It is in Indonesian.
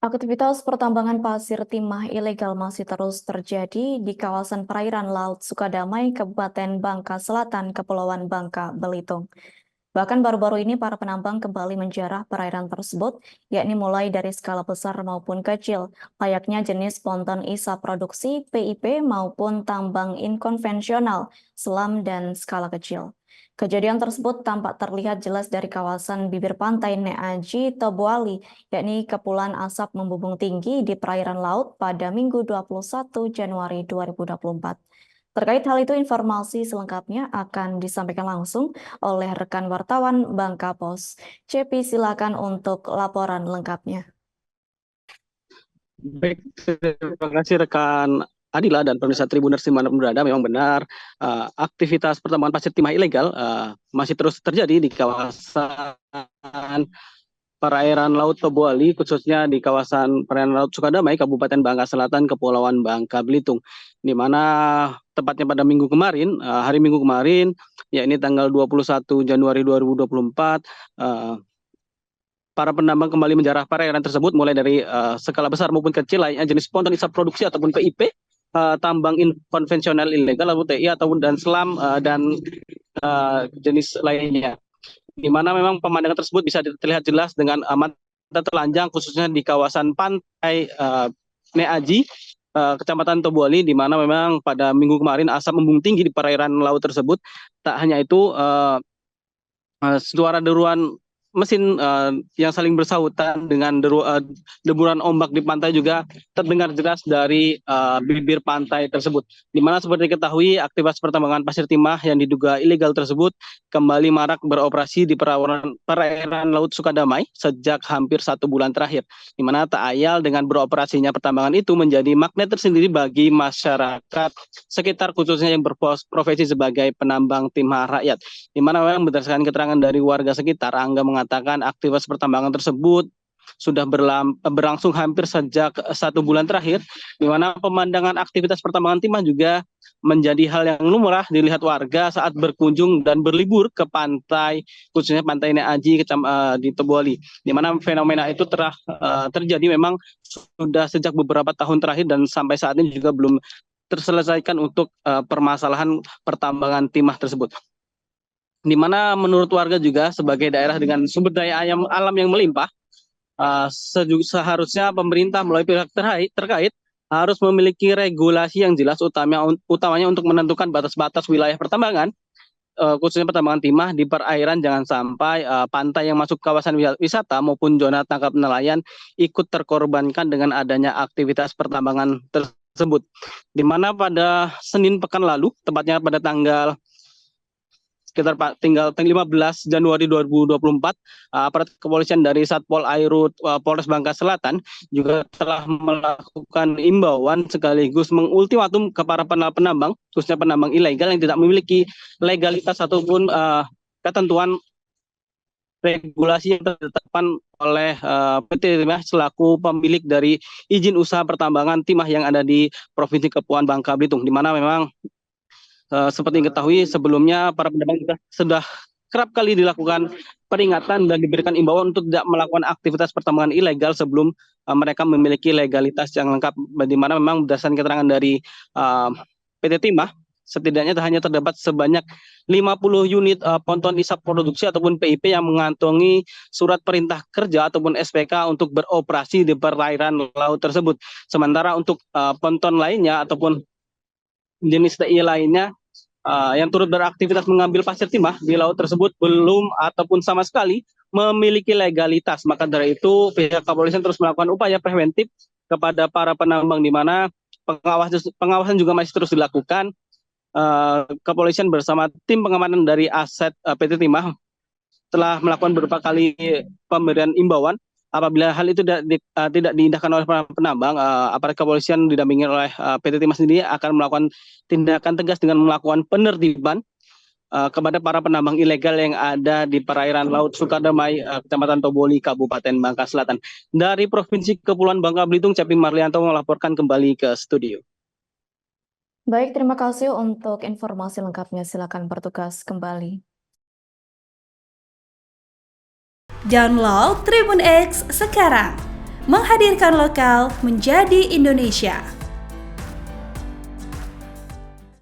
Aktivitas pertambangan pasir timah ilegal masih terus terjadi di kawasan perairan Laut Sukadamai, Kabupaten Bangka Selatan, Kepulauan Bangka, Belitung. Bahkan baru-baru ini para penambang kembali menjarah perairan tersebut, yakni mulai dari skala besar maupun kecil, layaknya jenis ponton ISA produksi, PIP maupun tambang inkonvensional, selam dan skala kecil. Kejadian tersebut tampak terlihat jelas dari kawasan bibir pantai Neaji, Tobuali, yakni kepulan asap membumbung tinggi di perairan laut pada Minggu 21 Januari 2024. Terkait hal itu, informasi selengkapnya akan disampaikan langsung oleh rekan wartawan Bangka Pos. Cepi, silakan untuk laporan lengkapnya. Baik, terima kasih rekan Adila dan pemirsa Tribuners dimanapun berada. Memang benar aktivitas pertambangan pasir timah ilegal masih terus terjadi di kawasan perairan Laut Tobuali, khususnya di kawasan perairan Laut Sukadamai, Kabupaten Bangka Selatan, Kepulauan Bangka Belitung, di mana tepatnya pada minggu kemarin, hari Minggu kemarin, yakni tanggal 21 Januari 2024, para penambang kembali menjarah perairan tersebut mulai dari skala besar maupun kecil lainnya jenis ponton isap produksi ataupun PIP, tambang konvensional ilegal atau TI ataupun dan selam dan jenis lainnya. Di mana memang pemandangan tersebut bisa terlihat jelas dengan mata telanjang khususnya di kawasan pantai Neaji, Kecamatan Tobuali, di mana memang pada minggu kemarin asap membumbung tinggi di perairan laut tersebut. Tak hanya itu, suara deruan mesin yang saling bersahutan dengan deburan ombak di pantai juga terdengar jelas dari bibir pantai tersebut. Di mana seperti diketahui aktivitas pertambangan pasir timah yang diduga ilegal tersebut kembali marak beroperasi di perairan Laut Sukadamai sejak hampir 1 bulan terakhir. Di mana tak ayal dengan beroperasinya pertambangan itu menjadi magnet tersendiri bagi masyarakat sekitar khususnya yang berprofesi sebagai penambang timah rakyat. Di mana memang berdasarkan keterangan dari warga sekitar, Angga mengatakan aktivitas pertambangan tersebut sudah berlangsung hampir sejak 1 bulan terakhir, di mana pemandangan aktivitas pertambangan timah juga menjadi hal yang lumrah dilihat warga saat berkunjung dan berlibur ke pantai, khususnya pantai Neaji di Tobuali, di mana fenomena itu terjadi memang sudah sejak beberapa tahun terakhir dan sampai saat ini juga belum terselesaikan untuk permasalahan pertambangan timah tersebut. Di mana menurut warga juga sebagai daerah dengan sumber daya alam yang melimpah, seharusnya pemerintah melalui pihak terkait harus memiliki regulasi yang jelas, utamanya untuk menentukan batas-batas wilayah pertambangan, khususnya pertambangan timah di perairan. Jangan sampai pantai yang masuk kawasan wisata maupun zona tangkap nelayan ikut terkorbankan dengan adanya aktivitas pertambangan tersebut. Di mana pada Senin pekan lalu, tepatnya pada tanggal sekitar 15 Januari 2024, aparat kepolisian dari Satpol Airut Polres Bangka Selatan juga telah melakukan imbauan sekaligus mengultimatum ke para penambang, khususnya penambang ilegal yang tidak memiliki legalitas ataupun ketentuan regulasi yang ditetapkan oleh PT Timah selaku pemilik dari izin usaha pertambangan timah yang ada di Provinsi Kepulauan Bangka Belitung, di mana memang seperti diketahui sebelumnya para penambang sudah kerap kali dilakukan peringatan dan diberikan imbauan untuk tidak melakukan aktivitas pertambangan ilegal sebelum mereka memiliki legalitas yang lengkap. Di mana memang berdasarkan keterangan dari PT Timah, setidaknya hanya terdapat sebanyak 50 unit ponton isap produksi ataupun PIP yang mengantongi surat perintah kerja ataupun SPK untuk beroperasi di perairan laut tersebut. Sementara untuk ponton lainnya ataupun jenis TI lainnya yang turut beraktivitas mengambil pasir timah di laut tersebut belum ataupun sama sekali memiliki legalitas. Maka dari itu pihak kepolisian terus melakukan upaya preventif kepada para penambang, di mana pengawasan juga masih terus dilakukan. Kepolisian bersama tim pengamanan dari aset PT Timah telah melakukan beberapa kali pemberian imbauan. Apabila hal itu tidak diindahkan oleh penambang, aparat kepolisian didampingi oleh PT Timah sendiri akan melakukan tindakan tegas dengan melakukan penertiban kepada para penambang ilegal yang ada di perairan Laut Sukadamai, Kecamatan Tobuali, Kabupaten Bangka Selatan. Dari Provinsi Kepulauan Bangka Belitung, Cepi Marlianto melaporkan kembali ke studio. Baik, terima kasih untuk informasi lengkapnya. Silakan bertugas kembali. Download Tribun X sekarang, menghadirkan lokal menjadi Indonesia.